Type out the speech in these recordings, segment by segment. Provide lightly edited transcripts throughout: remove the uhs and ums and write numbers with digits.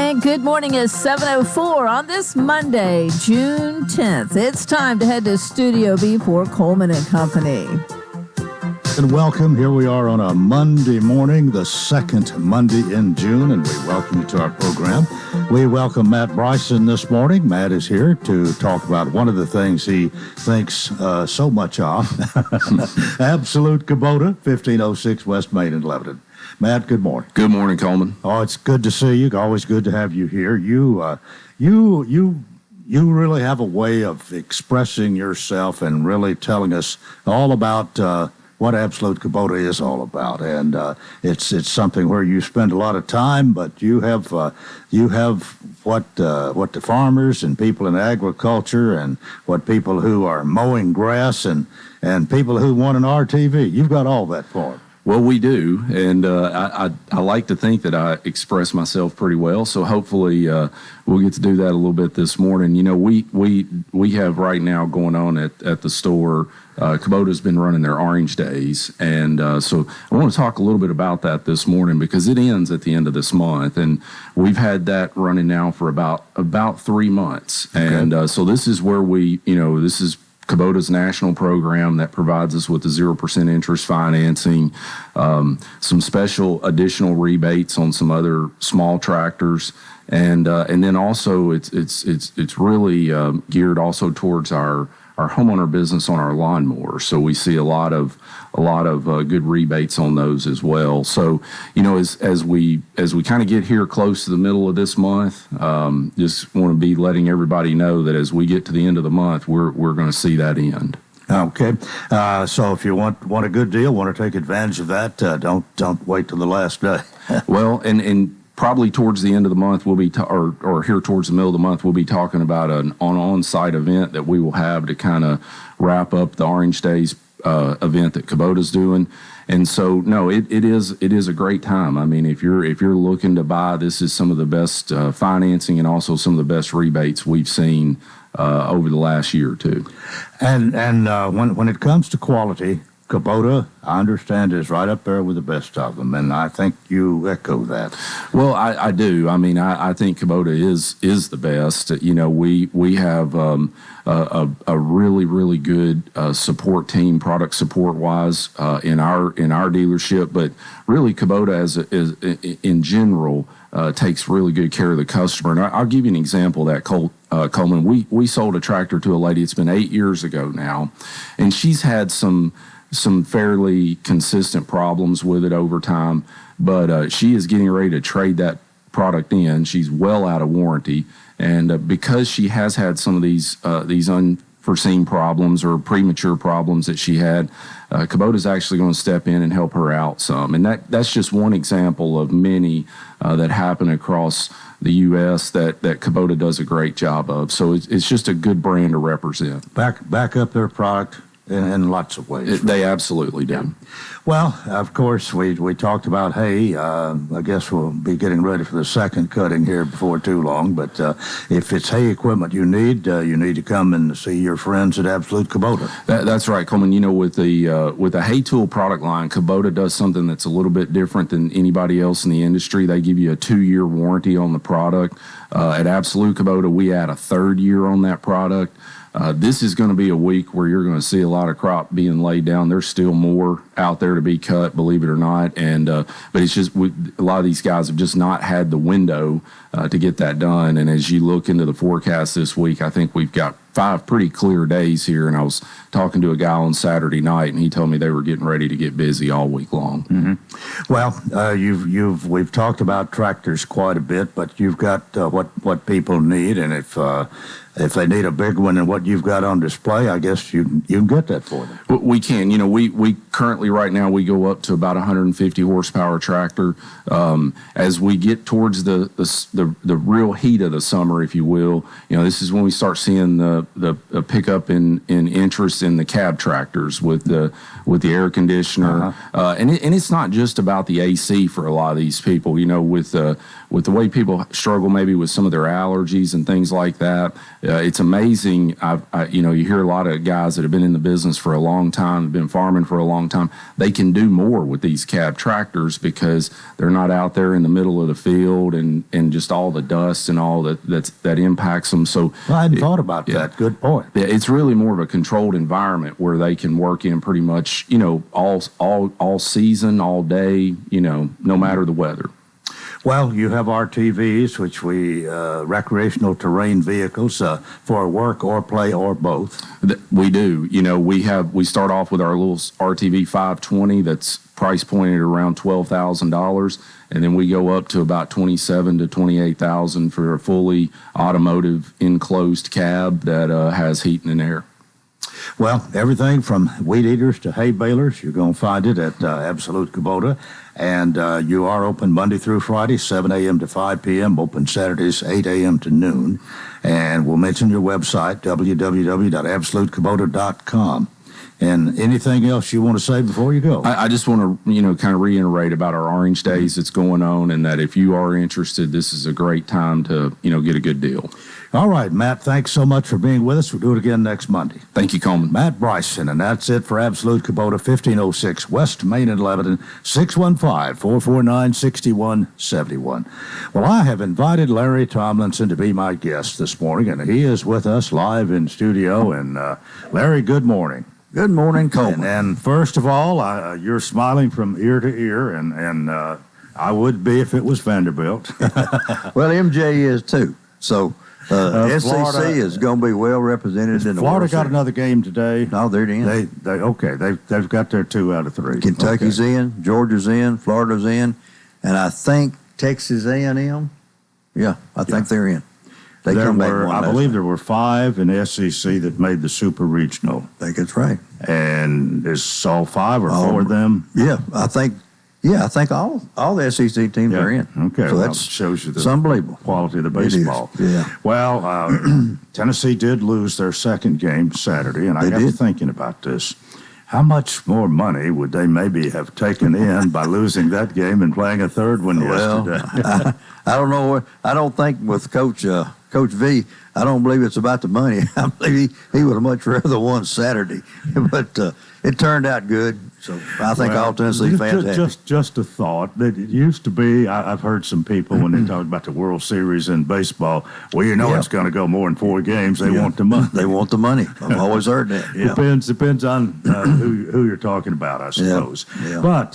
And good morning is 7:04 on this Monday, June 10th. It's time to head to Studio B for Coleman and Company. And welcome. Here we are on a Monday morning, the second Monday in June, and we welcome you to our program. We welcome Matt Bryson this morning. Matt is here to talk about one of the things he thinks so much of, Absolute Kubota, 1506 West Main in Lebanon. Matt, good morning. Good morning, Coleman. Oh, it's good to see you. Always good to have you here. You really have a way of expressing yourself and really telling us all about what Absolute Kubota is all about, and it's something where you spend a lot of time, but you have what the farmers and people in agriculture and what people who are mowing grass and people who want an RTV. You've got all that for them. Well, we do, and I like to think that I express myself pretty well. So hopefully we'll get to do that a little bit this morning. You know, we have right now going on at the store. Kubota's been running their Orange Days, and so I want to talk a little bit about that this morning because it ends at the end of this month, and we've had that running now for about 3 months, okay. And so this is where this is Kubota's national program that provides us with the 0% interest financing, some special additional rebates on some other small tractors, and then also it's really geared also towards our homeowner business on our lawnmowers. So we see a lot of good rebates on those as well. So, you know, as we kind of get here close to the middle of this month, just want to be letting everybody know that as we get to the end of the month, we're going to see that end. Okay. So if you want a good deal, want to take advantage of that, don't wait till the last day. Well, and probably towards the end of the month, we'll be, or here towards the middle of the month, we'll be talking about an on-site event that we will have to kind of wrap up the Orange Days event that Kubota's doing. And so, no, it is a great time. I mean, if you're looking to buy, this is some of the best financing and also some of the best rebates we've seen over the last year or two. And when it comes to quality, Kubota, I understand, is right up there with the best of them, and I think you echo that. Well, I do. I mean, I think Kubota is the best. You know, we have a really, really good support team, product support wise, in our dealership. But really, Kubota is in general takes really good care of the customer. And I'll give you an example of that, Coleman. We sold a tractor to a lady. It's been 8 years ago now, and she's had some fairly consistent problems with it over time, but she is getting ready to trade that product in. She's well out of warranty, and because she has had some of these unforeseen problems or premature problems that she had, Kubota's actually going to step in and help her out some, and that's just one example of many that happen across the U.S. that Kubota does a great job of. So it's just a good brand to represent. Back up their product in lots of ways. They absolutely do. Yeah. Well, of course, we talked about hay. I guess we'll be getting ready for the second cutting here before too long. But if it's hay equipment you need to come and see your friends at Absolute Kubota. That's right, Coleman. You know, with the hay tool product line, Kubota does something that's a little bit different than anybody else in the industry. They give you a 2-year warranty on the product. At Absolute Kubota, we add a 3rd year on that product. This is going to be a week where you're going to see a lot of crop being laid down. There's still more out there to be cut, believe it or not. And but it's just a lot of these guys have just not had the window to get that done. And as you look into the forecast this week, I think we've got 5 pretty clear days here. And I was talking to a guy on Saturday night, and he told me they were getting ready to get busy all week long. Mm-hmm. Well, we've talked about tractors quite a bit, but you've got what people need, and if they need a big one and what you've got on display, I guess you can get that for them. We can. You know, we currently right now we go up to about 150 horsepower tractor. As we get towards the real heat of the summer, if you will, you know, this is when we start seeing the pickup in interest in the cab tractors with the air conditioner, and it's not just about the AC for a lot of these people. You know, with with the way people struggle maybe with some of their allergies and things like that, it's amazing. You hear a lot of guys that have been in the business for a long time, have been farming for a long time. They can do more with these cab tractors because they're not out there in the middle of the field and just all the dust and all that impacts them. So I hadn't thought about that. Good point. Yeah, it's really more of a controlled environment where they can work in pretty much, all season, all day, no matter the weather. Well, you have RTVs, which recreational terrain vehicles for work or play or both. We do. We start off with our little RTV 520 that's price pointed around $12,000, and then we go up to about $27,000 to $28,000 for a fully automotive enclosed cab that has heating and air. Well, everything from weed eaters to hay balers, you're going to find it at Absolute Kubota. And you are open Monday through Friday, 7 a.m. to 5 p.m., open Saturdays, 8 a.m. to noon. And we'll mention your website, www.absolutekubota.com. And anything else you want to say before you go? I just want to, kind of reiterate about our Orange Days that's going on, and that if you are interested, this is a great time to, get a good deal. All right, Matt, thanks so much for being with us. We'll do it again next Monday. Thank you, Coleman. Matt Bryson, and that's it for Absolute Kubota, 1506 West Main and Lebanon, 615-449-6171. Well, I have invited Larry Tomlinson to be my guest this morning, and he is with us live in studio. And Larry, good morning. Good morning, Coleman. And first of all, you're smiling from ear to ear, and I would be if it was Vanderbilt. Well, MJ is too. So SEC is going to be well represented in the Florida World got Series. another game today. No, they're in. They've got their 2 out of 3. Kentucky's in, Georgia's in, Florida's in, and I think Texas A&M. Yeah, I think they're in. They come back. I believe there were 5 in the SEC that made the Super Regional. I think that's right. And is all 5 or 4 of them? Yeah, I think all the SEC teams are in. Okay, so that that shows you it's unbelievable quality of the baseball. It is. Yeah. Well, Tennessee did lose their second game Saturday, and I got to thinking about this. How much more money would they maybe have taken in by losing that game and playing a third one yesterday? I don't know. I don't think with Coach V, I don't believe it's about the money. I believe he would have much rather won Saturday, but it turned out good. So I think all Tennessee fans happy. Just a thought that it used to be. I've heard some people when they talk about the World Series in baseball. Well, it's going to go more than 4 games. They want the money. They want the money. I've always heard that. Yeah. Depends on who you're talking about, I suppose. Yeah. But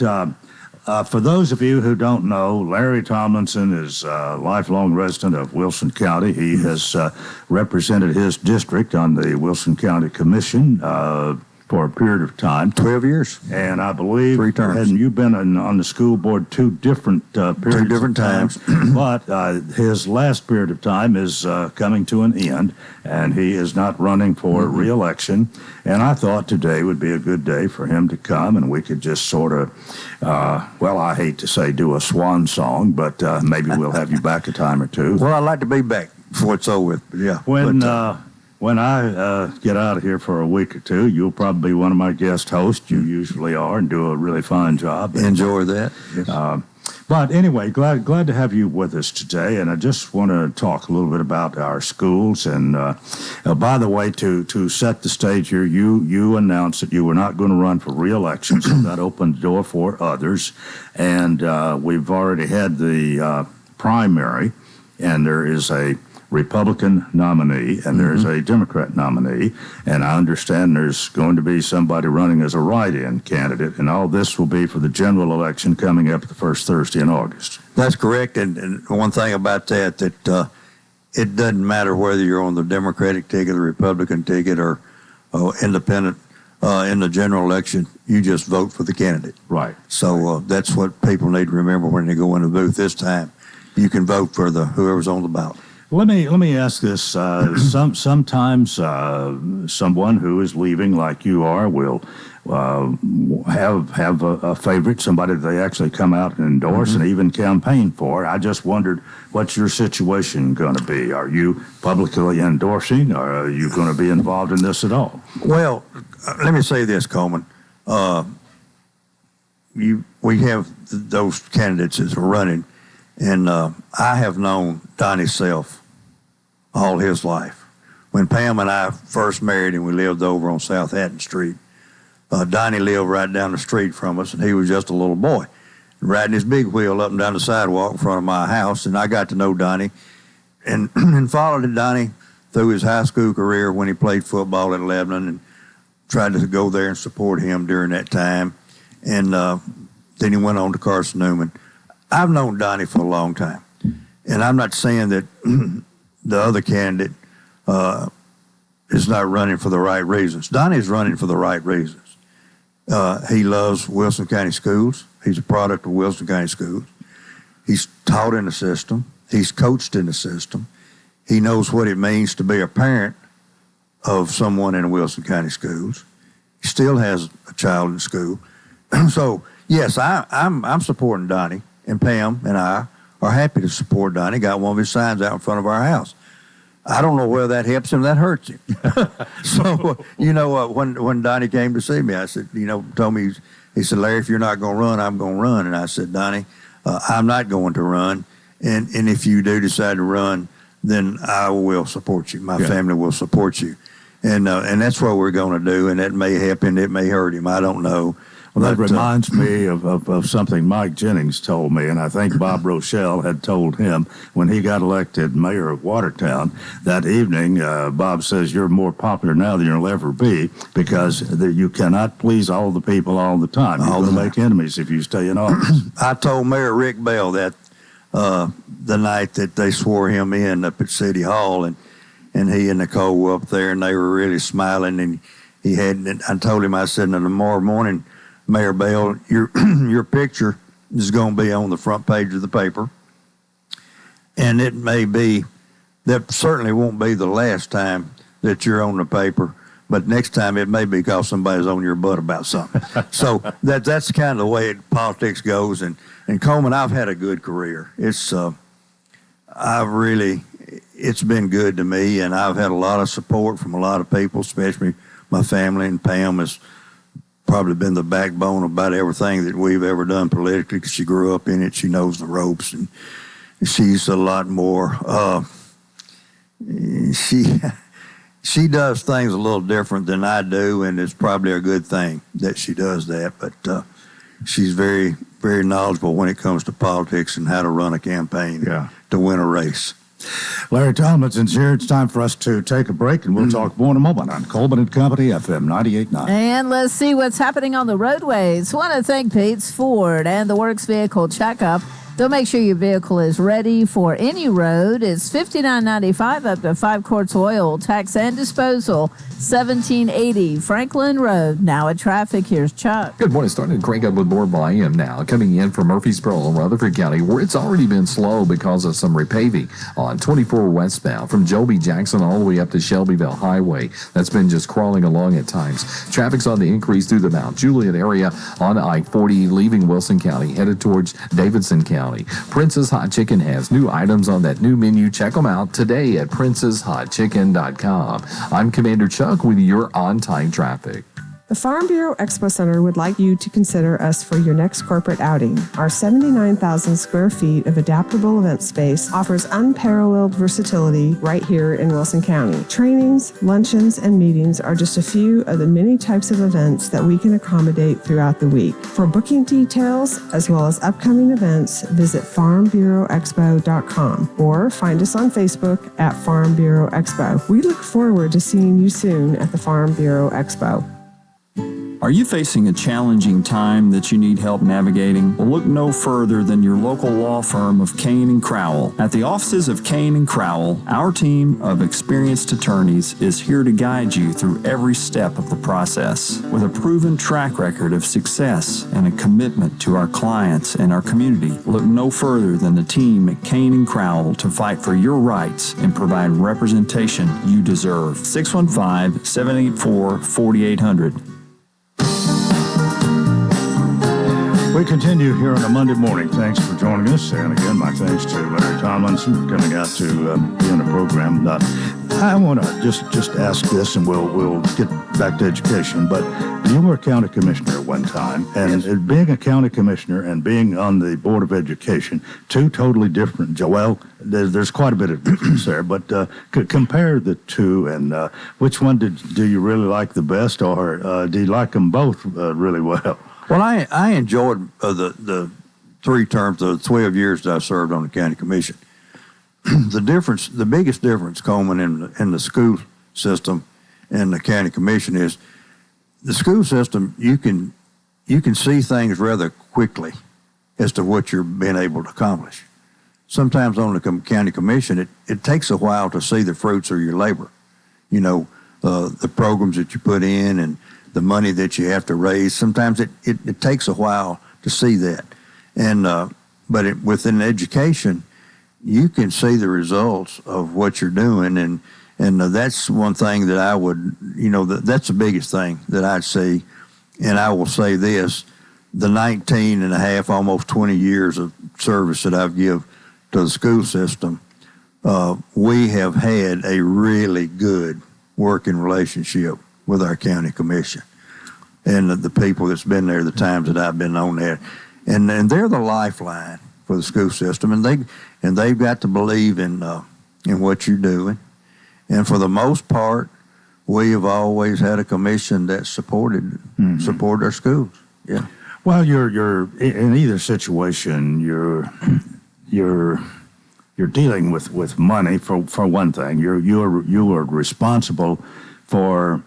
for those of you who don't know, Larry Tomlinson is a lifelong resident of Wilson County. He has represented his district on the Wilson County Commission for a period of time. 12 years. And I believe, 3 terms. Hadn't you been on the school board 2 different periods? 2 different times. But his last period of time is coming to an end, and he is not running for re-election. And I thought today would be a good day for him to come, and we could just sort of, I hate to say do a swan song, but maybe we'll have you back a time or 2. Well, I'd like to be back before it's over with. Yeah. When I get out of here for a week or 2, you'll probably be one of my guest hosts. You usually are, and do a really fine job. Enjoy that. Yes. But anyway, glad to have you with us today, and I just want to talk a little bit about our schools. And by the way, to set the stage here, you announced that you were not going to run for re-election, so that opened the door for others. And we've already had the primary, and there is a Republican nominee, and there's a Democrat nominee, and I understand there's going to be somebody running as a write-in candidate, and all this will be for the general election coming up the first Thursday in August. That's correct, and one thing about that it doesn't matter whether you're on the Democratic ticket, the Republican ticket, or independent in the general election, you just vote for the candidate. Right. So that's what people need to remember when they go in the booth this time. You can vote for whoever's on the ballot. Let me ask this. Sometimes someone who is leaving, like you are, will have a favorite, somebody that they actually come out and endorse and even campaign for. I just wondered, what's your situation going to be? Are you publicly endorsing, or are you going to be involved in this at all? Well, let me say this, Coleman. We have those candidates that are running, And I have known Donnie Self all his life. When Pam and I first married and we lived over on South Hatton Street, Donnie lived right down the street from us, and he was just a little boy, riding his big wheel up and down the sidewalk in front of my house. And I got to know Donnie and followed Donnie through his high school career when he played football at Lebanon, and tried to go there and support him during that time. And then he went on to Carson Newman. I've known Donnie for a long time, and I'm not saying that the other candidate is not running for the right reasons. Donnie's running for the right reasons. He loves Wilson County schools. He's a product of Wilson County schools. He's taught in the system. He's coached in the system. He knows what it means to be a parent of someone in Wilson County schools. He still has a child in school. So, yes, I'm supporting Donnie, and Pam and I are happy to support Donnie. Got one of his signs out in front of our house. I don't know whether that helps him, that hurts him. So, when Donnie came to see me, I said, told me, he said, Larry, if you're not going to run, I'm going to run. And I said, Donnie, I'm not going to run. And if you do decide to run, then I will support you. My family will support you. And that's what we're going to do. And that may help him. It may hurt him. I don't know. Well, that reminds me of something Mike Jennings told me, and I think Bob Rochelle had told him when he got elected mayor of Watertown that evening. Bob says, you're more popular now than you'll ever be because you cannot please all the people all the time. You're going to make enemies if you stay in office. I told Mayor Rick Bell that the night that they swore him in up at City Hall, and he and Nicole were up there, and they were really smiling, and I told him, I said, tomorrow morning, Mayor Bell, your picture is going to be on the front page of the paper, and it may be, that certainly won't be the last time that you're on the paper, but next time it may be because somebody's on your butt about something. So that's kind of the way politics goes. And Coleman, I've had a good career. It's been good to me, and I've had a lot of support from a lot of people, especially my family, and Pam has probably been the backbone of about everything that we've ever done politically because she grew up in it. She knows the ropes, and she's a lot more. She does things a little different than I do, and it's probably a good thing that she does that. But she's very, very knowledgeable when it comes to politics and how to run a campaign to win a race. Larry Tomlinson's here. It's time for us to take a break, and we'll talk more in a moment on Coleman and Company, FM 98.9. And let's see what's happening on the roadways. Want to thank Pates Ford and the Works Vehicle Checkup. They'll make sure your vehicle is ready for any road. It's $59.95 up to 5 quarts oil, tax and disposal. 1780 Franklin Road. Now at traffic, here's Chuck. Good morning. Starting to crank up with more volume now. Coming in from Murfreesboro and Rutherford County, where it's already been slow because of some repaving on 24 westbound from Joby Jackson all the way up to Shelbyville Highway. That's been just crawling along at times. Traffic's on the increase through the Mount Juliet area on I-40 leaving Wilson County, headed towards Davidson County. Prince's Hot Chicken has new items on that new menu. Check them out today at princeshotchicken.com. I'm Commander Chuck with your on-time traffic. The Farm Bureau Expo Center would like you to consider us for your next corporate outing. Our 79,000 square feet of adaptable event space offers unparalleled versatility right here in Wilson County. Trainings, luncheons, and meetings are just a few of the many types of events that we can accommodate throughout the week. For booking details, as well as upcoming events, visit farmbureauexpo.com or find us on Facebook at Farm Bureau Expo. We look forward to seeing you soon at the Farm Bureau Expo. Are you facing a challenging time that you need help navigating? Well, look no further than your local law firm of Kane & Crowell. At the offices of Kane & Crowell, our team of experienced attorneys is here to guide you through every step of the process. With a proven track record of success and a commitment to our clients and our community, look no further than the team at Kane & Crowell to fight for your rights and provide representation you deserve. 615-784-4800. We continue here on a Monday morning. Thanks for joining us. And again, my thanks to Larry Tomlinson for coming out to be on the program. I want to just ask this, and we'll get back to education. But you were a county commissioner at one time, and being a county commissioner and being on the Board of Education, two totally different. Well, there's quite a bit of difference there, but compare the two, and which one do you really like the best, or do you like them both really well? Well, I enjoyed the 3 terms, the 12 years that I served on the county commission. The biggest difference, Coleman, in the school system and the county commission is the school system. You can see things rather quickly as to what you're being able to accomplish. Sometimes on the county commission, it takes a while to see the fruits of your labor. You know, the programs that you put in and the money that you have to raise. Sometimes it takes a while to see that. And but within education, you can see the results of what you're doing, and that's one thing that I would, that's the biggest thing that I'd see. And I will say this, the 19 and a half, almost 20 years of service that I've given to the school system, we have had a really good working relationship with our county commission and the people that's been there the times that I've been on there. And they're the lifeline for the school system, and they've got to believe in what you're doing. And for the most part, we have always had a commission that supported our schools. Yeah. Well, you're in either situation. You're dealing with money for one thing. You are responsible for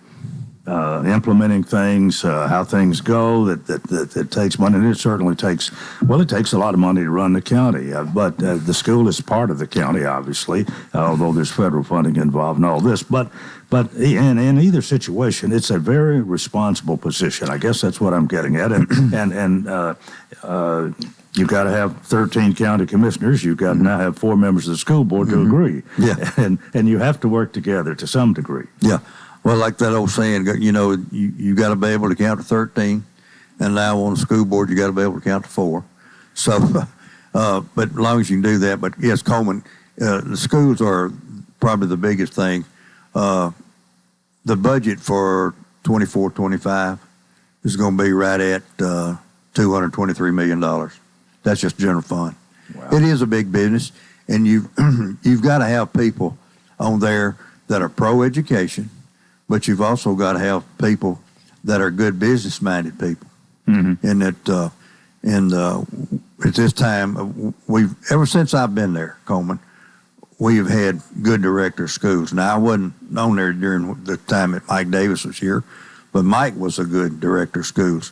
implementing things, how things go. That takes money, and it certainly takes a lot of money to run the county. But the school is part of the county, obviously, although there's federal funding involved and all this. But in either situation, it's a very responsible position. I guess that's what I'm getting at. And you've got to have 13 county commissioners. You've got to now have 4 members of the school board to agree. Yeah. And you have to work together to some degree. Yeah. Well, like that old saying, you got to be able to count to 13, and now on the school board, you got to be able to count to 4. So, but as long as you can do that. But yes, Coleman, the schools are probably the biggest thing. The budget for 24-25 is going to be right at $223 million. That's just general fund. Wow. It is a big business, and you've got to have people on there that are pro-education, but you've also got to have people that are good business-minded people. And that, at this time, ever since I've been there, Coleman, we have had good director of schools. Now, I wasn't on there during the time that Mike Davis was here, but Mike was a good director of schools.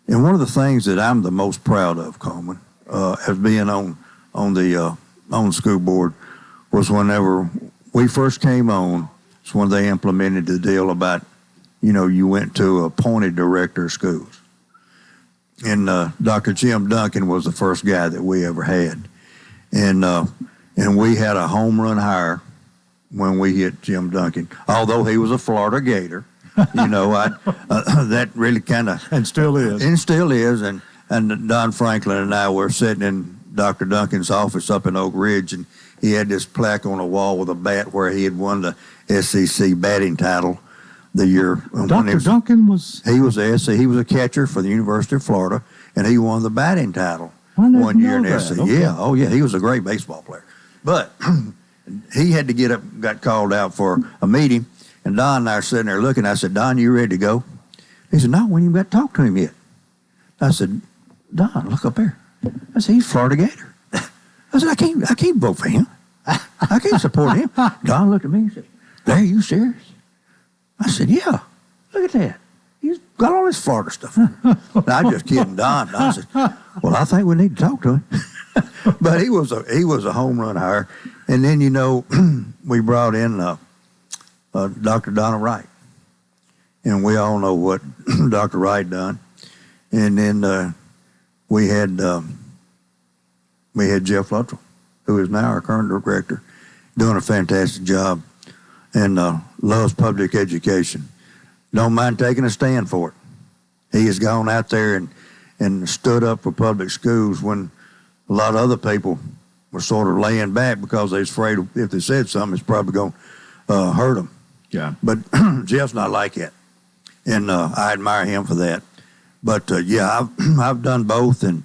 And one of the things that I'm the most proud of, Coleman, as being on the school board, was whenever we first came on, it's when they implemented the deal about, you went to appointed director of schools. And Dr. Jim Duncan was the first guy that we ever had. And we had a home run hire when we hit Jim Duncan, although he was a Florida Gator. That really kind of... And still is. And still is. And Don Franklin and I were sitting in Dr. Duncan's office up in Oak Ridge, and he had this plaque on the wall with a bat where he had won the SEC batting title the year. Dr. Duncan was... He was a catcher for the University of Florida, and he won the batting title one year in the SEC. Okay. Yeah, oh yeah, he was a great baseball player. But he had to get up, got called out for a meeting, and Don and I are sitting there looking. I said, Don, you ready to go? He said, no, we ain't even got to talk to him yet. I said, Don, look up there. I said, he's Florida Gator. I said, I can't vote for him. I can't support him. Don looked at me and said, Larry, you serious? I said, yeah, look at that. He's got all this Florida stuff. Now, I'm just kidding Don. Don said, well, I think we need to talk to him. But he was a home run hire. And then, we brought in Dr. Donna Wright. And we all know what Dr. Wright done. And then we had Jeff Luttrell, who is now our current director, doing a fantastic job and loves public education. Don't mind taking a stand for it. He has gone out there and stood up for public schools when a lot of other people were sort of laying back because they was afraid if they said something, it's probably going hurt them. Yeah. But Jeff's not like that, and I admire him for that. But yeah, I've done both, and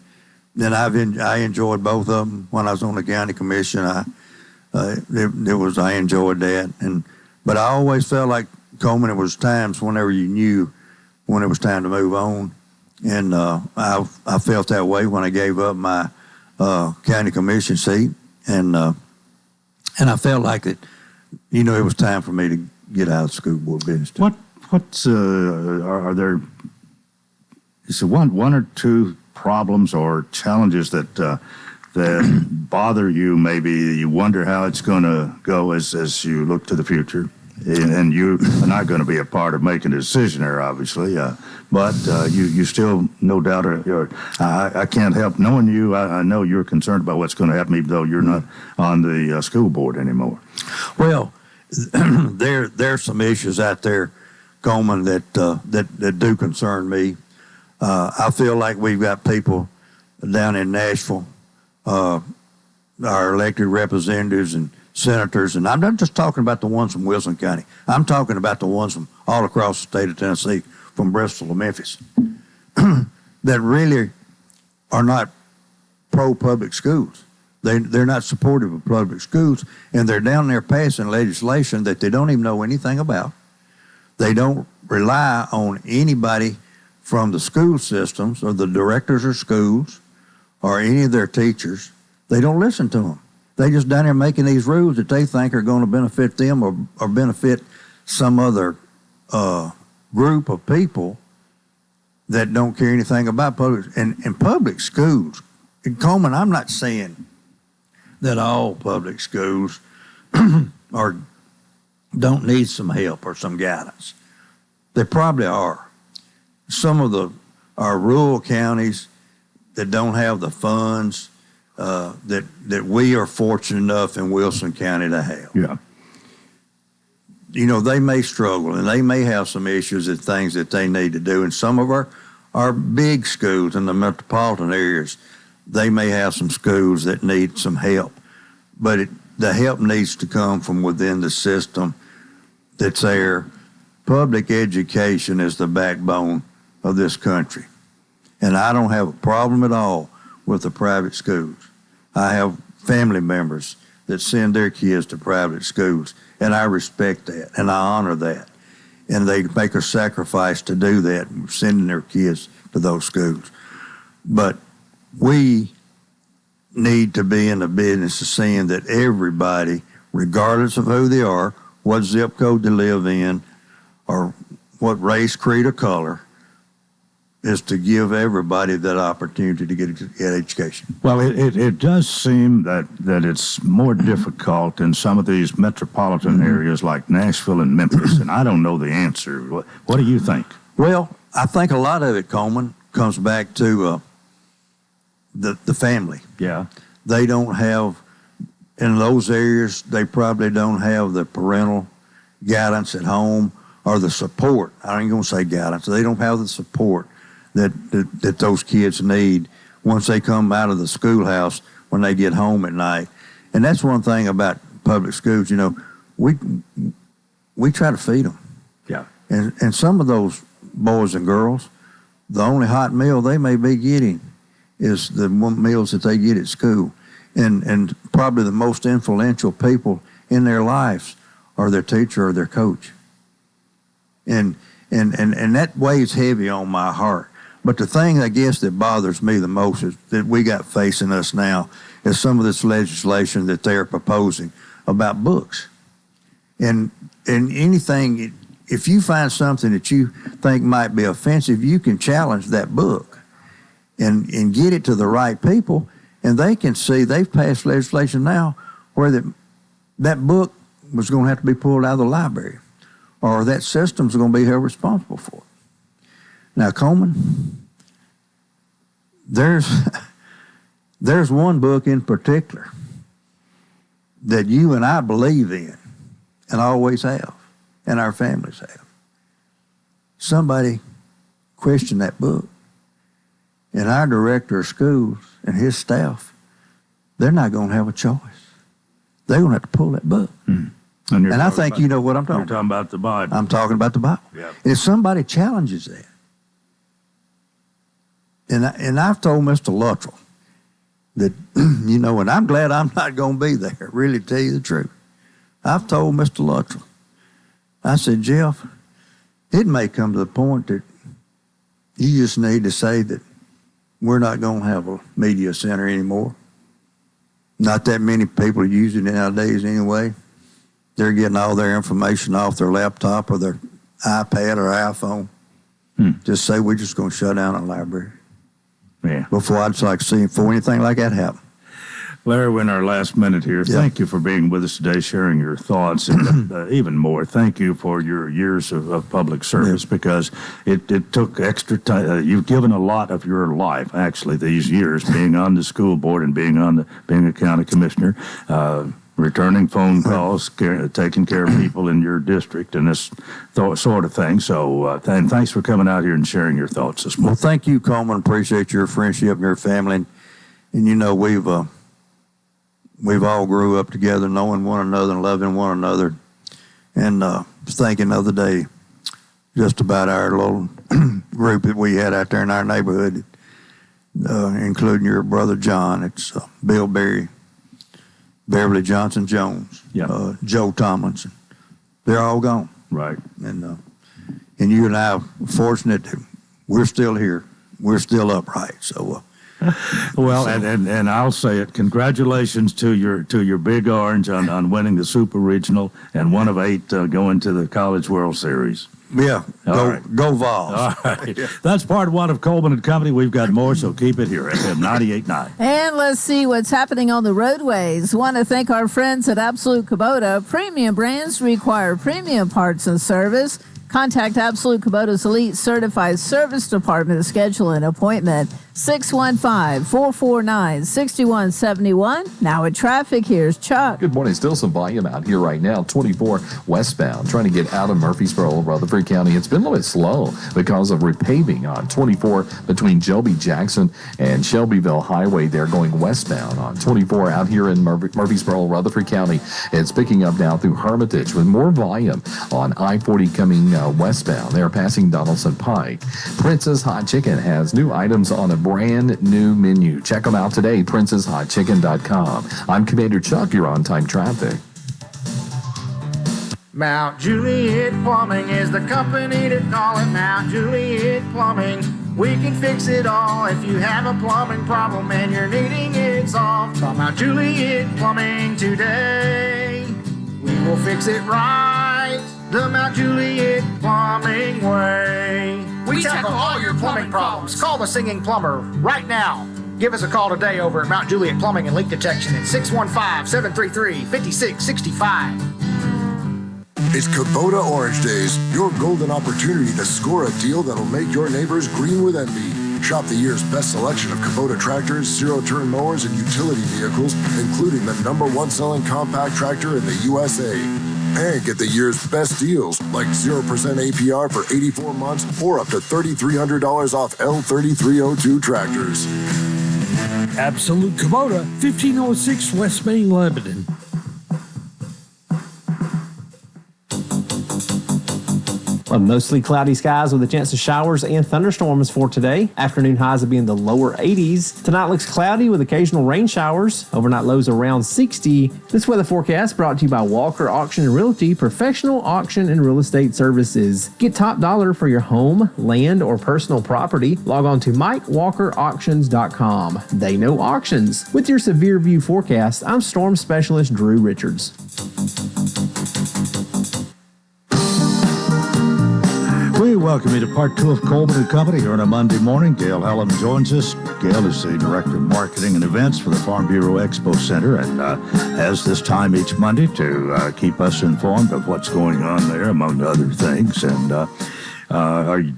then I enjoyed both of them when I was on the county commission. I enjoyed that, but I always felt like Coleman. It was times whenever you knew when it was time to move on, and I felt that way when I gave up my county commission seat, and I felt like it. It was time for me to get out of school board business. Are there? Is there one or two problems or challenges that bother you? Maybe you wonder how it's going to go as you look to the future, and you are not going to be a part of making a decision there, obviously. But you still, no doubt, I can't help knowing you. I know you're concerned about what's going to happen, even though you're not on the school board anymore. Well, there's some issues out there, Coleman, that do concern me. I feel like we've got people down in Nashville, our elected representatives and senators, and I'm not just talking about the ones from Wilson County. I'm talking about the ones from all across the state of Tennessee, from Bristol to Memphis, that really are not pro-public schools. They're not supportive of public schools, and they're down there passing legislation that they don't even know anything about. They don't rely on anybody from the school systems or the directors of schools or any of their teachers. They don't listen to them. They just down there making these rules that they think are going to benefit them or benefit some other group of people that don't care anything about public. And public schools, in Coleman, I'm not saying that all public schools don't need some help or some guidance. They probably are. Some of our rural counties that don't have the funds that we are fortunate enough in Wilson County to have. Yeah. They may struggle and they may have some issues and things that they need to do. And some of our big schools in the metropolitan areas, they may have some schools that need some help. But the help needs to come from within the system that's there. Public education is the backbone of this country. And I don't have a problem at all with the private schools. I have family members that send their kids to private schools, and I respect that, and I honor that. And they make a sacrifice to do that, sending their kids to those schools. But we need to be in the business of seeing that everybody, regardless of who they are, what zip code they live in, or what race, creed, or color, is to give everybody that opportunity to get education. Well, it does seem that it's more difficult in some of these metropolitan areas like Nashville and Memphis, and I don't know the answer. What do you think? Well, I think a lot of it, Coleman, comes back to the family. Yeah. They don't have, in those areas, they probably don't have the parental guidance at home or the support. I ain't going to say guidance. They don't have the support that those kids need once they come out of the schoolhouse when they get home at night. And that's one thing about public schools. We try to feed them. Yeah. And some of those boys and girls, the only hot meal they may be getting is the meals that they get at school. And probably the most influential people in their lives are their teacher or their coach. And that weighs heavy on my heart. But the thing, I guess, that bothers me the most is that we got facing us now is some of this legislation that they are proposing about books. And anything, if you find something that you think might be offensive, you can challenge that book and get it to the right people, and they can see they've passed legislation now where that book was going to have to be pulled out of the library, or that system's going to be held responsible for it. Now, Coleman, there's one book in particular that you and I believe in and always have, and our families have. Somebody questioned that book, and our director of schools and his staff, they're not going to have a choice. They're going to have to pull that book. And I think you know what I'm talking about. You're talking about the Bible. I'm talking about the Bible. Yeah. And if somebody challenges that, and I've told Mr. Luttrell that, you know, and I'm glad I'm not going to be there, really, to tell you the truth. I've told Mr. Luttrell, I said, Jeff, it may come to the point that you just need to say that we're not going to have a media center anymore. Not that many people are using it nowadays anyway. They're getting all their information off their laptop or their iPad or iPhone. Just say we're just going to shut down our library. Yeah. Before I'd like to see before anything like that happen. Larry, we're in our last minute here. Yeah. Thank you for being with us today, sharing your thoughts, and even more, thank you for your years of public service, because it took extra time. You've given a lot of your life, actually, these years, being on the school board and being a county commissioner, returning phone calls, taking care of people in your district, and this sort of thing. So, and thanks for coming out here and sharing your thoughts this morning. Well, thank you, Coleman. Appreciate your friendship and your family. And you know, we've all grew up together, knowing one another and loving one another. And thinking the other day just about our little group that we had out there in our neighborhood, including your brother John. It's Bill Berry, Beverly Johnson Jones, Joe Tomlinson. They're all gone. Right. And you and I are fortunate that we're still here. We're still upright. So. Well, and I'll say it. Congratulations to your Big Orange on winning the Super Regional and one of 8 going to the College World Series. Yeah, go Vols. All right. That's part one of Coleman and Company. We've got more, so keep it here at FM 98.9. And let's see what's happening on the roadways. Want to thank our friends at Absolute Kubota. Premium brands require premium parts and service. Contact Absolute Kubota's Elite Certified Service Department to schedule an appointment. 615-449-6171. Now with traffic, here's Chuck. Good morning. Still some volume out here right now. 24 westbound, trying to get out of Murfreesboro, Rutherford County. It's been a little bit slow because of repaving on 24 between Joby Jackson and Shelbyville Highway. They're going westbound on 24 out here in Murfreesboro, Rutherford County. It's picking up now through Hermitage with more volume on I-40 coming westbound. They're passing Donaldson Pike. Prince's Hot Chicken has new items on a brand new menu. Check them out today, princeshotchicken.com. I'm Commander Chuck. You're on time traffic. Mount Juliet Plumbing is the company to call it. Mount Juliet Plumbing, we can fix it all. If you have a plumbing problem and you're needing it solved, call Mount Juliet Plumbing today. We will fix it right the Mount Juliet Plumbing way. We tackle all your plumbing problems. Call the Singing Plumber right now. Give us a call today over at Mount Juliet Plumbing and Leak Detection at 615-733-5665. It's Kubota Orange Days, your golden opportunity to score a deal that'll make your neighbors green with envy. Shop the year's best selection of Kubota tractors, zero-turn mowers, and utility vehicles, including the #1 selling compact tractor in the USA. And get the year's best deals, like 0% APR for 84 months or up to $3,300 off L3302 tractors. Absolute Kubota, 1506 West Main, Lebanon. Mostly cloudy skies with a chance of showers and thunderstorms for today. Afternoon highs will be in the lower 80s. Tonight looks cloudy with occasional rain showers. Overnight lows around 60. This weather forecast brought to you by Walker Auction and Realty, professional auction and real estate services. Get top dollar for your home, land, or personal property. Log on to MikeWalkerAuctions.com. They know auctions. With your severe view forecast, I'm Storm Specialist Drew Richards. We welcome you to part 2 of Coleman and Company here on a Monday morning. Gail Helen joins us. Gail is the Director of Marketing and Events for the Farm Bureau Expo Center and has this time each Monday to keep us informed of what's going on there, among other things. And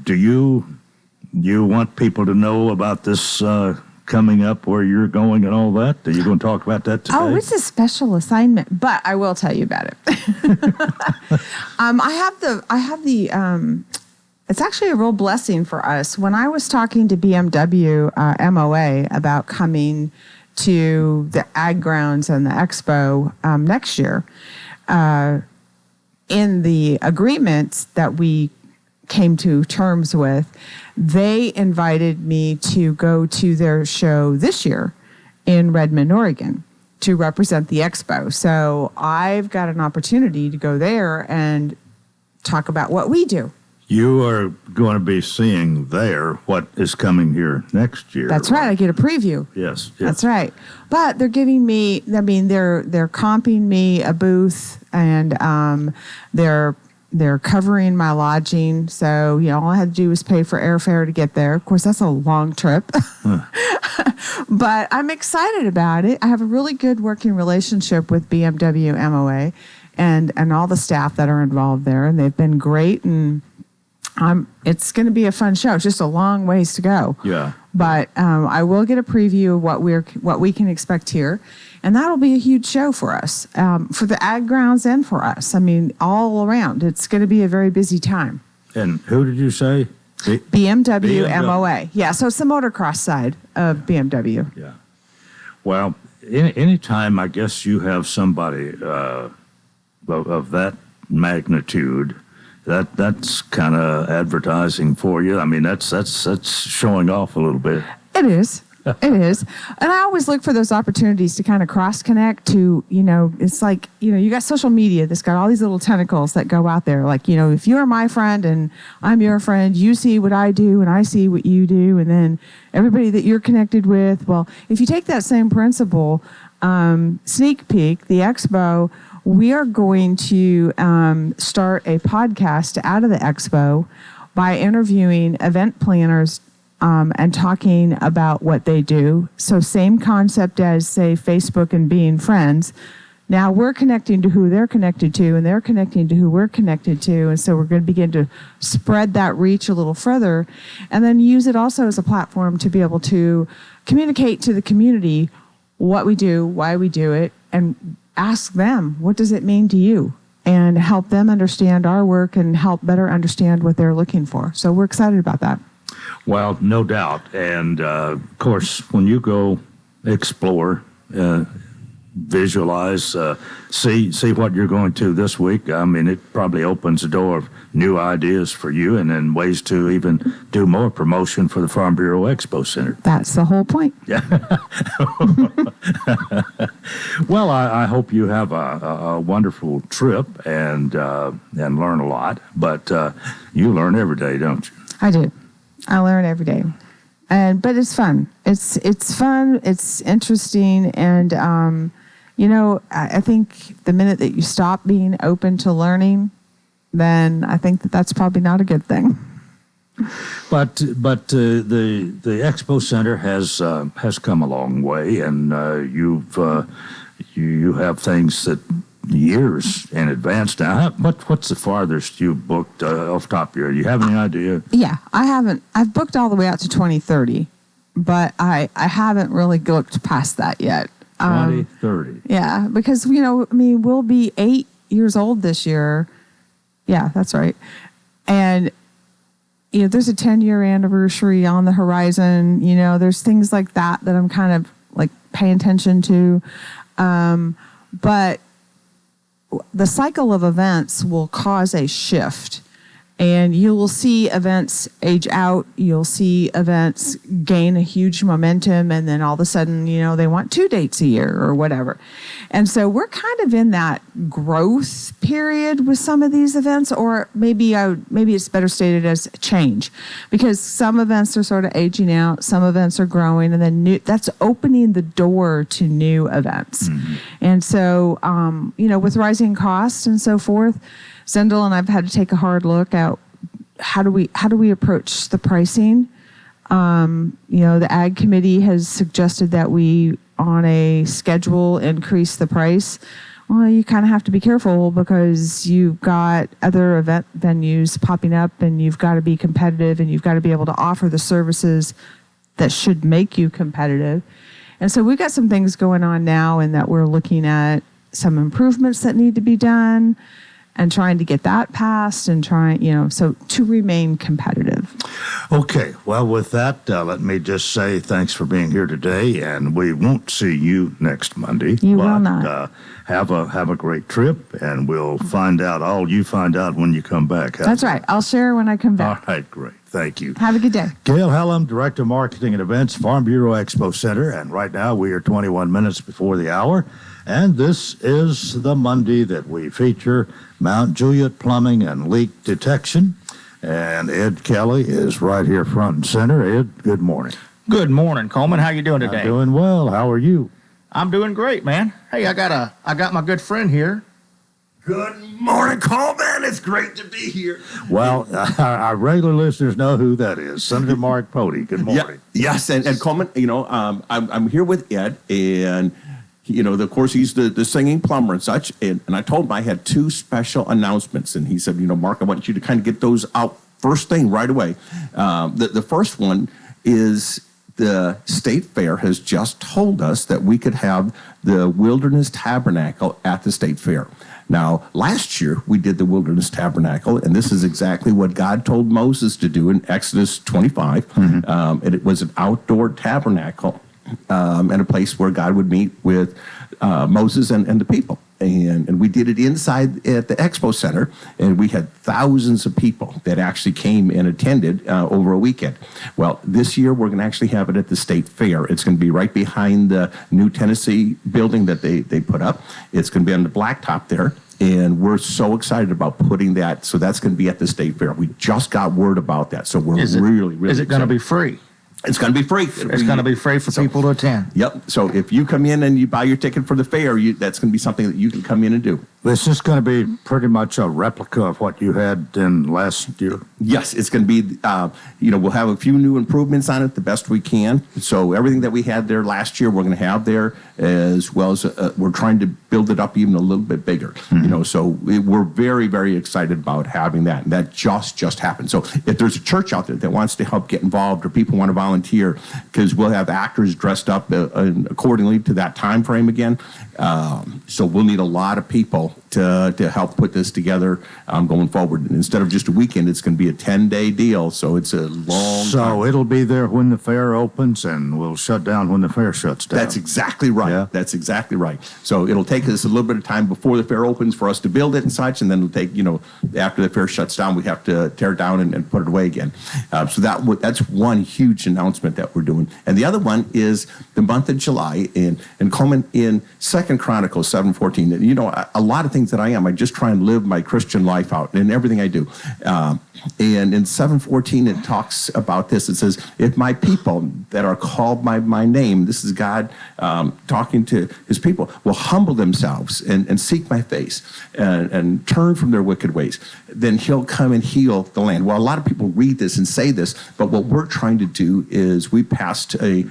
do you want people to know about this coming up, where you're going and all that? Are you going to talk about that today? Oh, it's a special assignment, but I will tell you about it. It's actually a real blessing for us. When I was talking to BMW MOA about coming to the Ag Grounds and the Expo next year, in the agreement that we came to terms with, they invited me to go to their show this year in Redmond, Oregon, to represent the expo. So I've got an opportunity to go there and talk about what we do. You are going to be seeing there what is coming here next year. That's right. I get a preview. Yes. That's right. But they're giving me, I mean, they're comping me a booth, and they're covering my lodging. So, you know, all I had to do was pay for airfare to get there. Of course, that's a long trip. But I'm excited about it. I have a really good working relationship with BMW MOA and all the staff that are involved there, and they've been great, and it's going to be a fun show. It's just a long ways to go. Yeah. But I will get a preview of what we can expect here, and that'll be a huge show for us, for the ag grounds and for us. I mean, all around. It's going to be a very busy time. And who did you say? BMW MOA. Yeah, so it's the motocross side of BMW. Yeah. Well, anytime I guess you have somebody of that magnitude, that's kind of advertising for you. I mean, that's showing off a little bit. It is. It is. And I always look for those opportunities to kind of cross-connect to, you know, it's like, you know, you got social media that's got all these little tentacles that go out there. Like, you know, if you're my friend and I'm your friend, you see what I do and I see what you do. And then everybody that you're connected with, well, if you take that same principle, sneak peek, the expo, we are going to start a podcast out of the expo by interviewing event planners and talking about what they do. So same concept as, say, Facebook and being friends. Now we're connecting to who they're connected to, and they're connecting to who we're connected to. And so we're going to begin to spread that reach a little further, and then use it also as a platform to be able to communicate to the community what we do, why we do it, and ask them, what does it mean to you? And help them understand our work and help better understand what they're looking for. So we're excited about that. Well, no doubt. And, of course, when you go explore, visualize, see what you're going to this week, I mean, it probably opens the door of new ideas for you and then ways to even do more promotion for the Farm Bureau Expo Center. That's the whole point. Yeah. Well, I hope you have a wonderful trip and learn a lot. But you learn every day, don't you? I do. I learn every day, but it's fun. It's fun. It's interesting, and you know, I think the minute that you stop being open to learning, then I think that's probably not a good thing. But the Expo Center has come a long way, and you have things that years in advance now. What's the farthest you booked off the top of your head? Do you have any idea? Yeah, I haven't. I've booked all the way out to 2030, but I haven't really looked past that yet. 2030. Yeah, because, you know, I mean, we'll be 8 years old this year. Yeah, that's right. And, you know, there's a 10-year anniversary on the horizon. You know, there's things like that I'm kind of like paying attention to. But the cycle of events will cause a shift, and you will see events age out. You'll see events gain a huge momentum, and then all of a sudden, you know, they want 2 dates a year or whatever. And so we're kind of in that growth period with some of these events, or maybe it's better stated as change, because some events are sort of aging out, some events are growing, and then that's opening the door to new events. Mm-hmm. And so, you know, with rising costs and so forth, Zendel and I've had to take a hard look at how do we approach the pricing. You know, the Ag Committee has suggested that we, on a schedule, increase the price. Well, you kind of have to be careful because you've got other event venues popping up, and you've got to be competitive, and you've got to be able to offer the services that should make you competitive. And so we've got some things going on now, in that we're looking at some improvements that need to be done and trying to get that passed, and trying, you know, so to remain competitive. Okay, well, with that, let me just say thanks for being here today, and we won't see you next Monday. You will not. Have a great trip, and we'll find out all you find out when you come back. That's right. I'll share when I come back. All right, great. Thank you. Have a good day. Gail Hellam, Director of Marketing and Events, Farm Bureau Expo Center, and right now we are 21 minutes before the hour, and this is the Monday that we feature Mount Juliet Plumbing and Leak Detection. And Ed Kelly is right here front and center. Ed, good morning. Good morning, Coleman. How you doing today? I'm doing well. How are you? I'm doing great, man. Hey, I got my good friend here. Good morning, Coleman. It's great to be here. Well, our regular listeners know who that is. Senator Mark Pody. Good morning. Yes, and Coleman, I'm here with Ed, and of course, he's the singing plumber and such. And I told him I had two special announcements. And he said, Mark, I want you to kind of get those out first thing right away. The first one is the State Fair has just told us that we could have the Wilderness Tabernacle at the State Fair. Now, last year, we did the Wilderness Tabernacle, and this is exactly what God told Moses to do in Exodus 25. Mm-hmm. And it was an outdoor tabernacle. And a place where God would meet with Moses and the people. And we did it inside at the Expo Center, and we had thousands of people that actually came and attended over a weekend. Well, this year we're going to actually have it at the State Fair. It's going to be right behind the new Tennessee building that they put up. It's going to be on the blacktop there. And we're so excited about putting that. So that's going to be at the State Fair. We just got word about that. So we're really Is it going to be free? It's going to be free. It's going to be free for people to attend. Yep. So if you come in and you buy your ticket for the fair, that's going to be something that you can come in and do. This is going to be pretty much a replica of what you had in last year. Yes, it's going to be, we'll have a few new improvements on it the best we can. So everything that we had there last year, we're going to have there, as well as we're trying to build it up even a little bit bigger. Mm-hmm. So we're very, very excited about having that. And that just happened. So if there's a church out there that wants to help get involved, or people want to volunteer, because we'll have actors dressed up accordingly to that time frame again. So we'll need a lot of people to help put this together going forward. And instead of just a weekend, it's going to be a 10-day deal. So it's a long time. So it'll be there when the fair opens, and we'll shut down when the fair shuts down. That's exactly right. Yeah. That's exactly right. So it'll take us a little bit of time before the fair opens for us to build it and such, and then it'll take, after the fair shuts down, we have to tear it down and put it away again. So that's one huge announcement that we're doing. And the other one is the month of July in Coleman in 2 Chronicles 7:14. A lot of things that I am, I just try and live my Christian life out in everything I do. And in 7:14, it talks about this. It says, if my people that are called by my name, this is God talking to his people, will humble themselves and seek my face and turn from their wicked ways, then he'll come and heal the land. Well, a lot of people read this and say this, but what we're trying to do is we passed a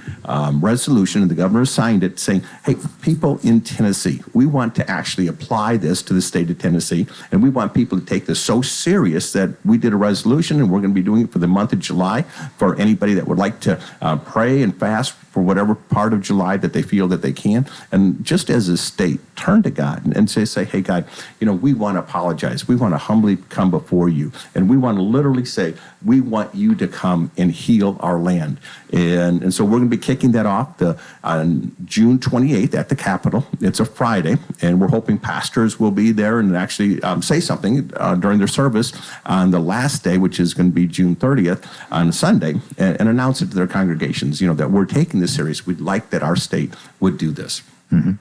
resolution, and the governor signed it, saying, hey, people in Tennessee, we want to actually apply this to the state of Tennessee, and we want people to take this so serious that we did a resolution, and we're going to be doing it for the month of July for anybody that would like to pray and fast for whatever part of July that they feel that they can. And just as a state, turn to God and say, hey, God, we want to apologize. We want to humbly come before you. And we want to literally say, we want you to come and heal our land. And so we're going to be kicking that off on June 28th at the Capitol. It's a Friday, and we're hoping pastors will be there and actually say something during their service on the last day, which is going to be June 30th on Sunday, and announce it to their congregations, that we're taking this serious. We'd like that our state would do this. Mm-hmm.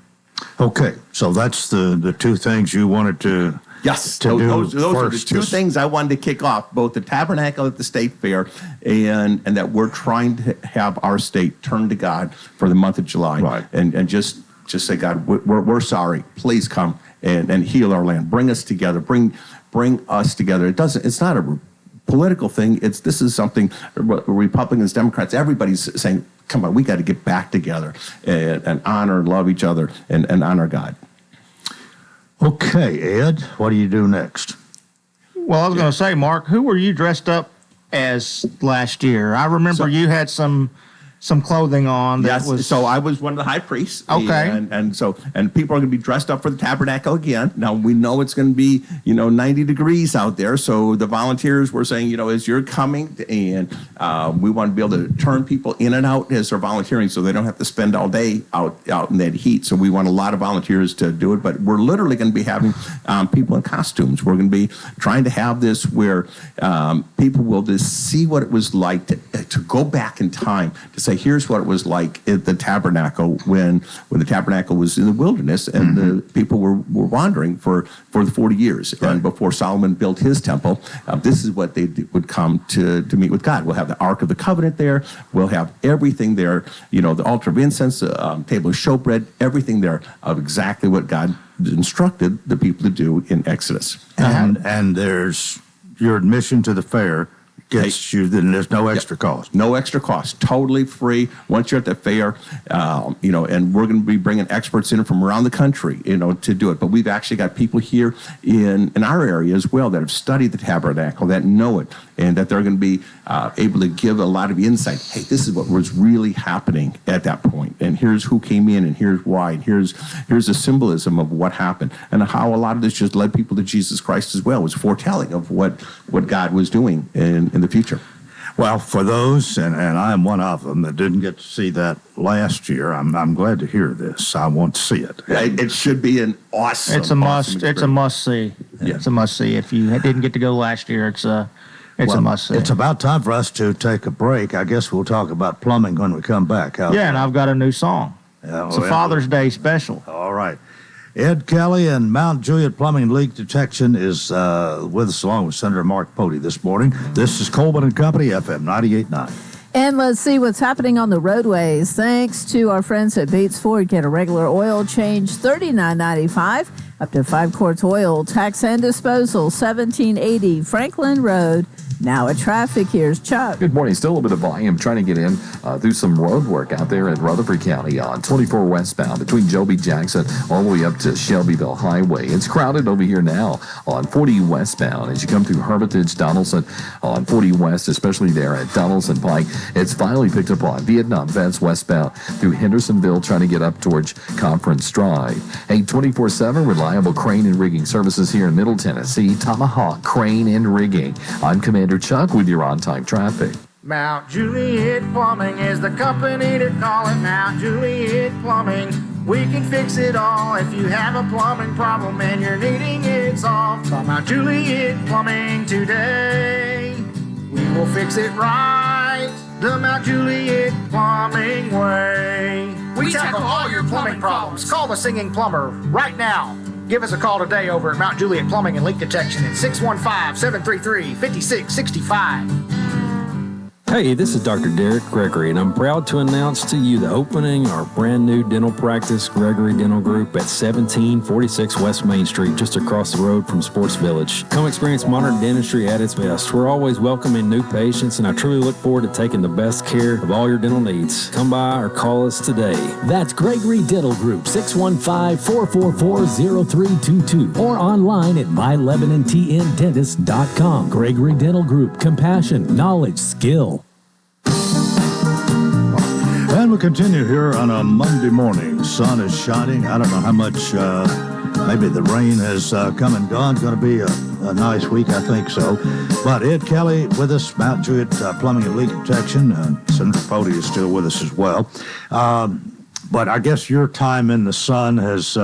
Okay, so that's the two things you wanted to. Yes, those are the two things I wanted to kick off, both the tabernacle at the state fair and that we're trying to have our state turn to God for the month of July. Right. And just say, God, we're sorry. Please come and heal our land. Bring us together. Bring us together. It's not a political thing. This is something Republicans, Democrats, everybody's saying, come on, we got to get back together and honor and love each other and honor God. Okay, Ed, what do you do next? Well, I was going to say, Mark, who were you dressed up as last year? I remember you had some some clothing on. That Yes, so I was one of the high priests. Okay. And people are going to be dressed up for the tabernacle again. Now, we know it's going to be, 90 degrees out there. So the volunteers were saying, as you're coming, and we want to be able to turn people in and out as they're volunteering so they don't have to spend all day out in that heat. So we want a lot of volunteers to do it. But we're literally going to be having people in costumes. We're going to be trying to have this where people will just see what it was like to go back in time to say, here's what it was like at the tabernacle when the tabernacle was in the wilderness and the people were wandering for the 40 years. Right. And before Solomon built his temple, this is what they would come to meet with God. We'll have the Ark of the Covenant there. We'll have everything there, the altar of incense, table of showbread, everything there of exactly what God instructed the people to do in Exodus. And there's your admission to the fair gets you, then there's no extra cost. No extra cost. Totally free. Once you're at the fair, and we're going to be bringing experts in from around the country, to do it. But we've actually got people here in our area as well that have studied the tabernacle, that know it, and that they're going to be able to give a lot of insight. Hey, this is what was really happening at that point, and here's who came in, and here's why, and here's the symbolism of what happened, and how a lot of this just led people to Jesus Christ as well. It was foretelling of what God was doing in the future. Well, for those, and I am one of them that didn't get to see that last year, I'm glad to hear this. I want to see it. It should be an awesome. It's a must. It's a must see. Yeah. It's a must see. If you didn't get to go last year, it's a must see. It's about time for us to take a break. I guess we'll talk about plumbing when we come back. And I've got a new song. It's a Father's Day special. All right. Ed Kelly and Mount Juliet Plumbing and Leak Detection is with us along with Senator Mark Pody this morning. This is Coleman and Company, FM 98.9. And let's see what's happening on the roadways. Thanks to our friends at Bates Ford, get a regular oil change, $39.95, up to 5 quarts oil, tax and disposal, $17.80, Franklin Road. Now at traffic, here's Chuck. Good morning. Still a little bit of volume trying to get in through some road work out there in Rutherford County on 24 westbound between Joby Jackson all the way up to Shelbyville Highway. It's crowded over here now on 40 westbound as you come through Hermitage, Donaldson on 40 west, especially there at Donaldson Pike. It's finally picked up on Vietnam Vets westbound through Hendersonville trying to get up towards Conference Drive. A 24/7 reliable crane and rigging services here in Middle Tennessee. Tomahawk Crane and Rigging. I'm Commander Chuck with your on-time traffic. Mount Juliet Plumbing is the company to call it. Mount Juliet Plumbing, we can fix it all. If you have a plumbing problem and you're needing it solved, call Mount Juliet Plumbing today. We will fix it right the Mount Juliet Plumbing way. We tackle all your plumbing problems. Call the Singing Plumber right now. Give us a call today over at Mount Juliet Plumbing and Leak Detection at 615-733-5665. Hey, this is Dr. Derek Gregory, and I'm proud to announce to you the opening of our brand new dental practice, Gregory Dental Group, at 1746 West Main Street, just across the road from Sports Village. Come experience modern dentistry at its best. We're always welcoming new patients, and I truly look forward to taking the best care of all your dental needs. Come by or call us today. That's Gregory Dental Group, 615-444-0322, or online at mylebanonTNDentist.com. Gregory Dental Group, compassion, knowledge, skill. And we continue here on a Monday morning. Sun is shining. I don't know how much, maybe the rain has come and gone. It's going to be a nice week, I think so. But Ed Kelly with us, Mount Juliet Plumbing and Leak Detection. Senator Pody is still with us as well. But I guess your time in the sun has...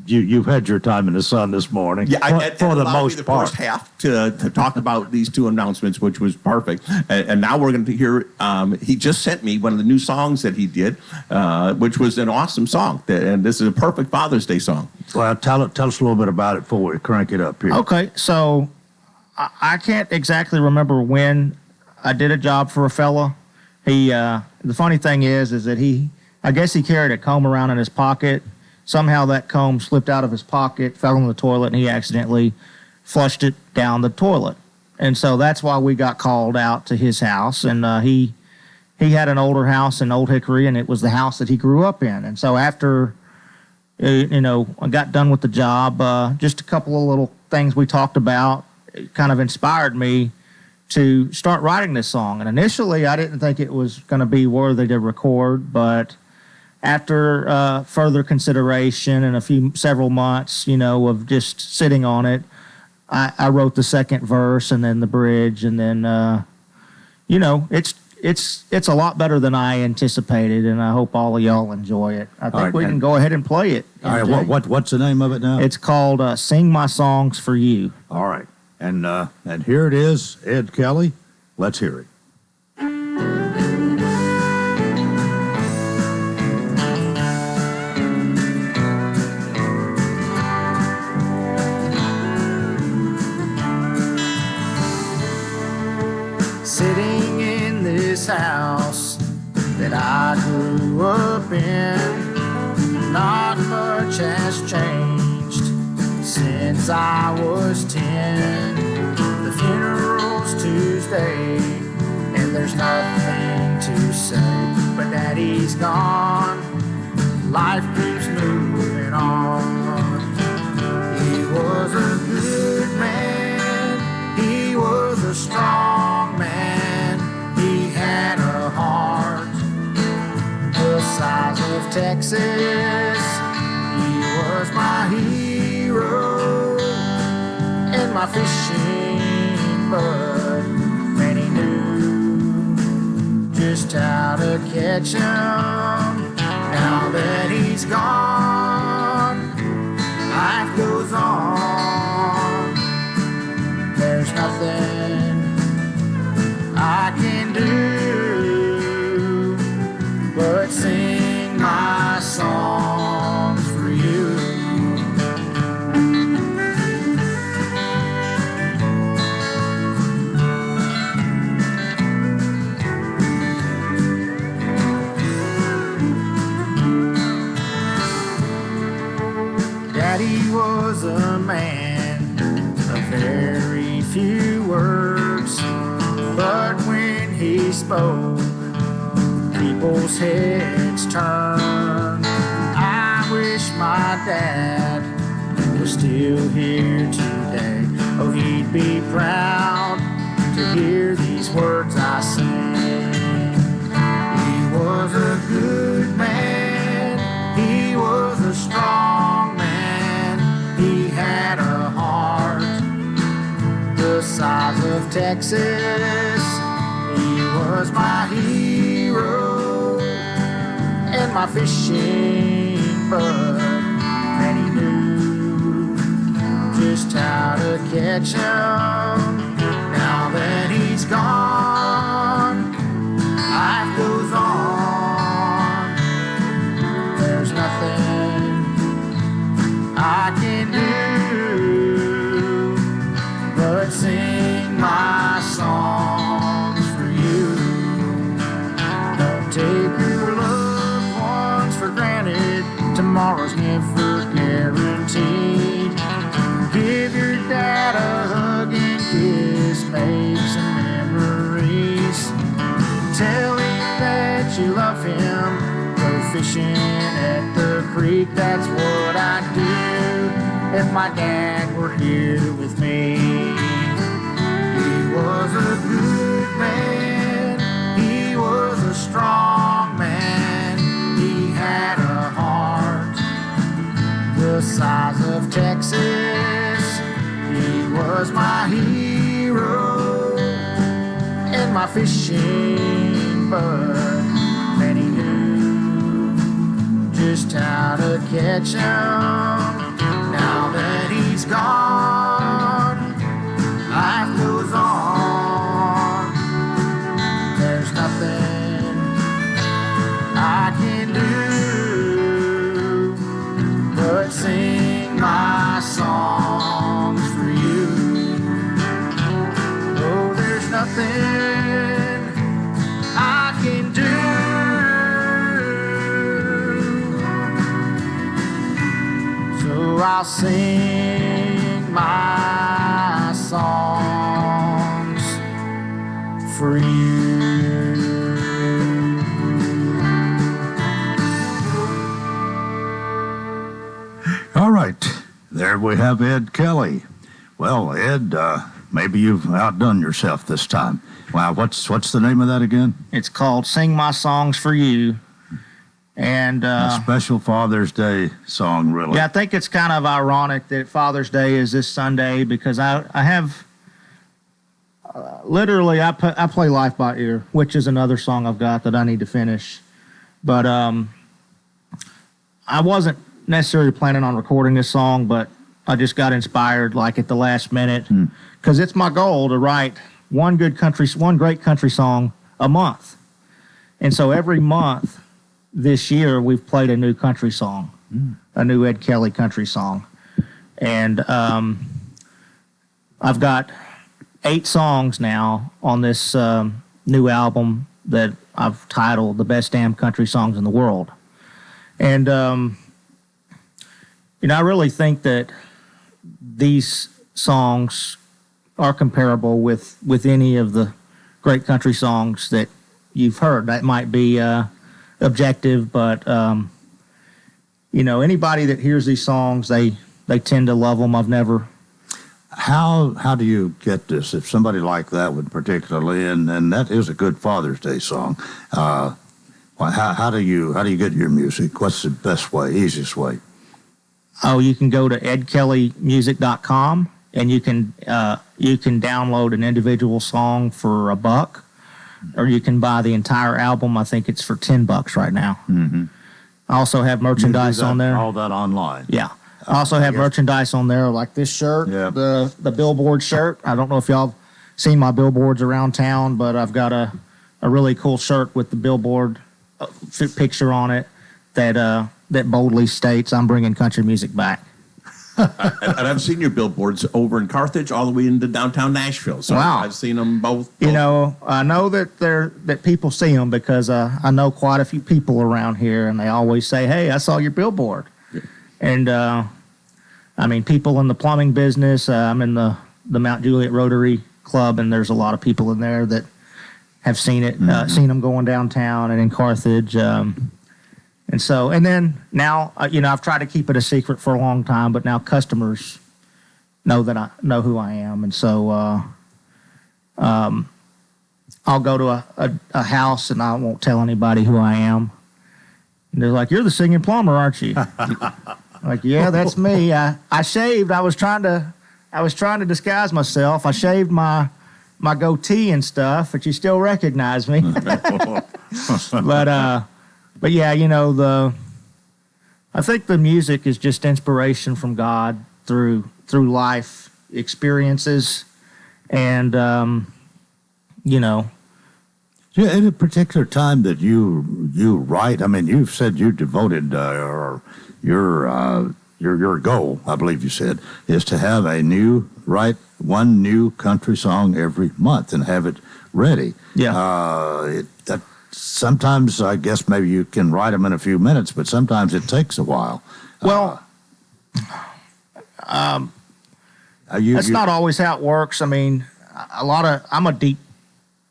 You've had your time in the sun this morning. Yeah, for the most part. First half to talk about these two announcements, which was perfect. And now we're going to hear. He just sent me one of the new songs that he did, which was an awesome song. And this is a perfect Father's Day song. Well, tell us a little bit about it before we crank it up here. Okay, so I can't exactly remember when I did a job for a fella. The funny thing is that I guess he carried a comb around in his pocket. Somehow that comb slipped out of his pocket, fell in the toilet, and he accidentally flushed it down the toilet. And so that's why we got called out to his house. And he had an older house in Old Hickory, and it was the house that he grew up in. And so after, I got done with the job, just a couple of little things we talked about kind of inspired me to start writing this song. And initially, I didn't think it was going to be worthy to record, but after further consideration and several months, of just sitting on it, I wrote the second verse and then the bridge, and then it's a lot better than I anticipated, and I hope all of y'all enjoy it. I think we can go ahead and play it. All right, what's the name of it now? It's called "Sing My Songs for You." All right, and here it is, Ed Kelly. Let's hear it. Sitting in this house that I grew up in, not much has changed since I was 10. The funeral's Tuesday, and there's nothing to say, but Daddy's gone. Life keeps moving on. He was a good man. He was a strong man. He had a heart the size of Texas. He was my hero and my fishing bud. And he knew just how to catch him. Now that he's gone, life goes on. There's nothing I can do but sing my songs for you. Daddy was a man of very few words, but when he spoke, people's heads turned. I wish my dad was still here today. Oh, he'd be proud to hear these words I sing. He was a good man. He was a strong man. He had a heart the size of Texas. He was my hero and my fishing bud, and he knew just how to catch him. Now that he's gone, life goes on. There's nothing I can do but sing my songs for you. Don't take your loved ones for granted. Tomorrow's never guaranteed. Give your dad a hug and kiss. Make some memories. Tell him that you love him. Go fishing at the creek. That's what I'd do if my dad were here with me. He was a good man. He was a strong man. He had a heart the size of Texas. He was my hero and my fishing bud, and he knew just how to catch him. Now that he's gone, life goes on. There's nothing I can do but sing my songs for you. Oh, there's nothing I can do. So I'll sing my songs for you. All right, there we have Ed Kelly. Well, Ed, maybe you've outdone yourself this time. Wow, what's the name of that again? It's called "Sing My Songs for You," and a special Father's Day song, really. Yeah, I think it's kind of ironic that Father's Day is this Sunday because I have literally I play Life by Ear, which is another song I've got that I need to finish, but I wasn't necessarily planning on recording this song, but I just got inspired like at the last minute because it's my goal to write one great country song a month, and so every month this year we've played a new country song, a new Ed Kelly country song, and I've got 8 songs now on this new album that I've titled "The Best Damn Country Songs in the World," and I really think that these songs are comparable with any of the great country songs that you've heard. That might be objective, but anybody that hears these songs, they tend to love them. How do you get this? If somebody like that would particularly, and that is a good Father's Day song. How do you get your music? What's the best way, easiest way? Oh, you can go to edkellymusic.com and you can download an individual song for $1, or you can buy the entire album. I think it's for $10 right now. Mm-hmm. I also have merchandise on there. All that online. Yeah. I also have merchandise on there like this shirt, the Billboard shirt. I don't know if y'all have seen my billboards around town, but I've got a really cool shirt with the Billboard picture on it that boldly states, "I'm bringing country music back." And I've seen your billboards over in Carthage all the way into downtown Nashville. So wow. I've seen them both. I know that people see them because I know quite a few people around here, and they always say, "Hey, I saw your billboard." Yeah. And people in the plumbing business. I'm in the Mount Juliet Rotary Club, and there's a lot of people in there that have seen it, seen them going downtown and in Carthage. And then now, I've tried to keep it a secret for a long time, but now customers know that I know who I am. And so I'll go to a house and I won't tell anybody who I am. And they're like, "You're the singing plumber, aren't you?" Like, yeah, that's me. I shaved. I was trying to disguise myself. I shaved my goatee and stuff, but you still recognize me. But yeah, I think the music is just inspiration from God through life experiences, and Yeah, at a particular time that you write. You've said you devoted your goal, I believe you said, is to have write one new country song every month and have it ready. Yeah. Sometimes I guess maybe you can write them in a few minutes, but sometimes it takes a while. Well, that's not always how it works. I'm a deep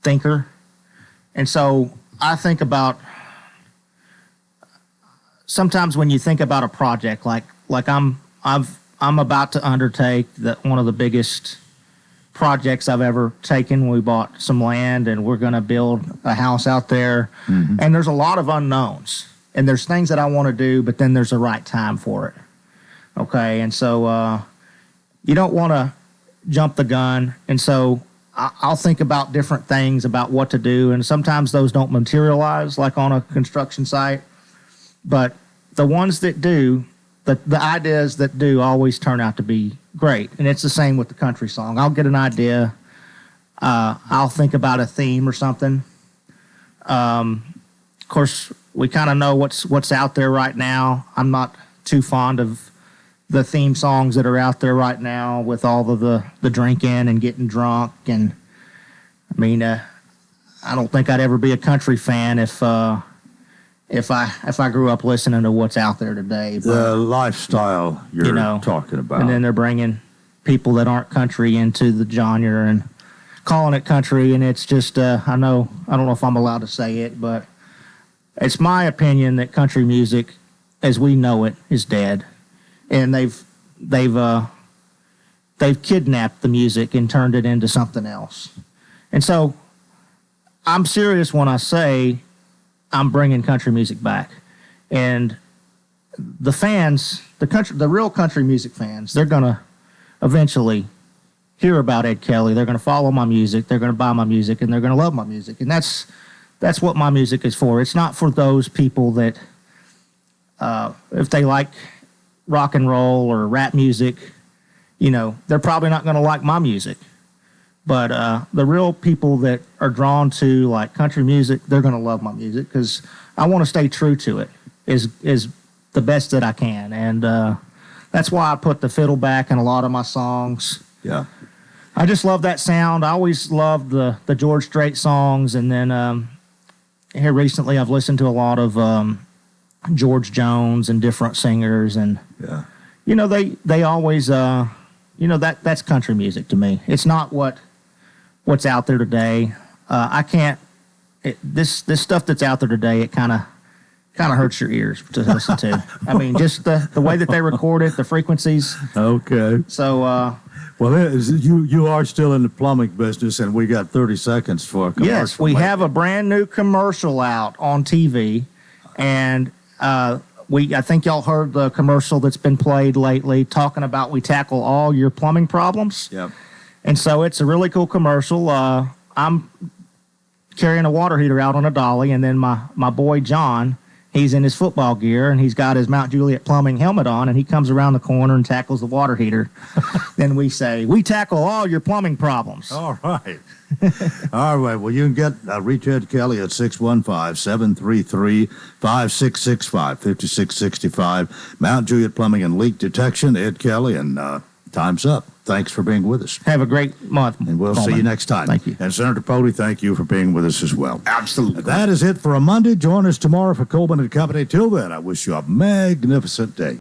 thinker, and so I think about. Sometimes when you think about a project, like I'm about to undertake one of the biggest projects I've ever taken. We bought some land and we're going to build a house out there. Mm-hmm. And there's a lot of unknowns. And there's things that I want to do, but then there's a right time for it. Okay, and so you don't want to jump the gun. And so I'll think about different things about what to do. And sometimes those don't materialize, like on a construction site. But the ones that do, the ideas that do always turn out to be great. And it's the same with the country song. I'll get an idea. I'll think about a theme or something. Of course, we kind of know what's out there right now. I'm not too fond of the theme songs that are out there right now with all of the drinking and getting drunk. And I don't think I'd ever be a country fan if I grew up listening to what's out there today. But, the lifestyle you're talking about. And then they're bringing people that aren't country into the genre and calling it country. And it's just, I don't know if I'm allowed to say it, but it's my opinion that country music, as we know it, is dead. And they've they've kidnapped the music and turned it into something else. And so I'm serious when I say I'm bringing country music back. And the fans, the real country music fans, they're going to eventually hear about Ed Kelly. They're going to follow my music. They're going to buy my music, and they're going to love my music. And that's what my music is for. It's not for those people that, if they like rock and roll or rap music, they're probably not going to like my music. But the real people that are drawn to like country music, they're going to love my music because I want to stay true to it is the best that I can. And that's why I put the fiddle back in a lot of my songs. Yeah. I just love that sound. I always loved the George Strait songs. And then here recently I've listened to a lot of George Jones and different singers. And, they always, that's country music to me. It's not what's out there today. I can't, this stuff that's out there today, it kind of hurts your ears to listen to. I mean, just the way that they record it, the frequencies. Okay. So, well, you are still in the plumbing business, and we got 30 seconds for a commercial. Yes, we have a brand new commercial out on TV, and I think y'all heard the commercial that's been played lately talking about we tackle all your plumbing problems. Yep. And so it's a really cool commercial. I'm carrying a water heater out on a dolly, and then my boy John, he's in his football gear, and he's got his Mount Juliet plumbing helmet on, and he comes around the corner and tackles the water heater. Then we say, we tackle all your plumbing problems. All right. All right. Well, you can reach Ed Kelly at 615-733-5665, 5665. Mount Juliet Plumbing and Leak Detection, Ed Kelly, and time's up. Thanks for being with us. Have a great month. And we'll see you next time. Thank you. And Senator Pody, thank you for being with us as well. Absolutely. That is it for a Monday. Join us tomorrow for Coleman and Company. Till then, I wish you a magnificent day.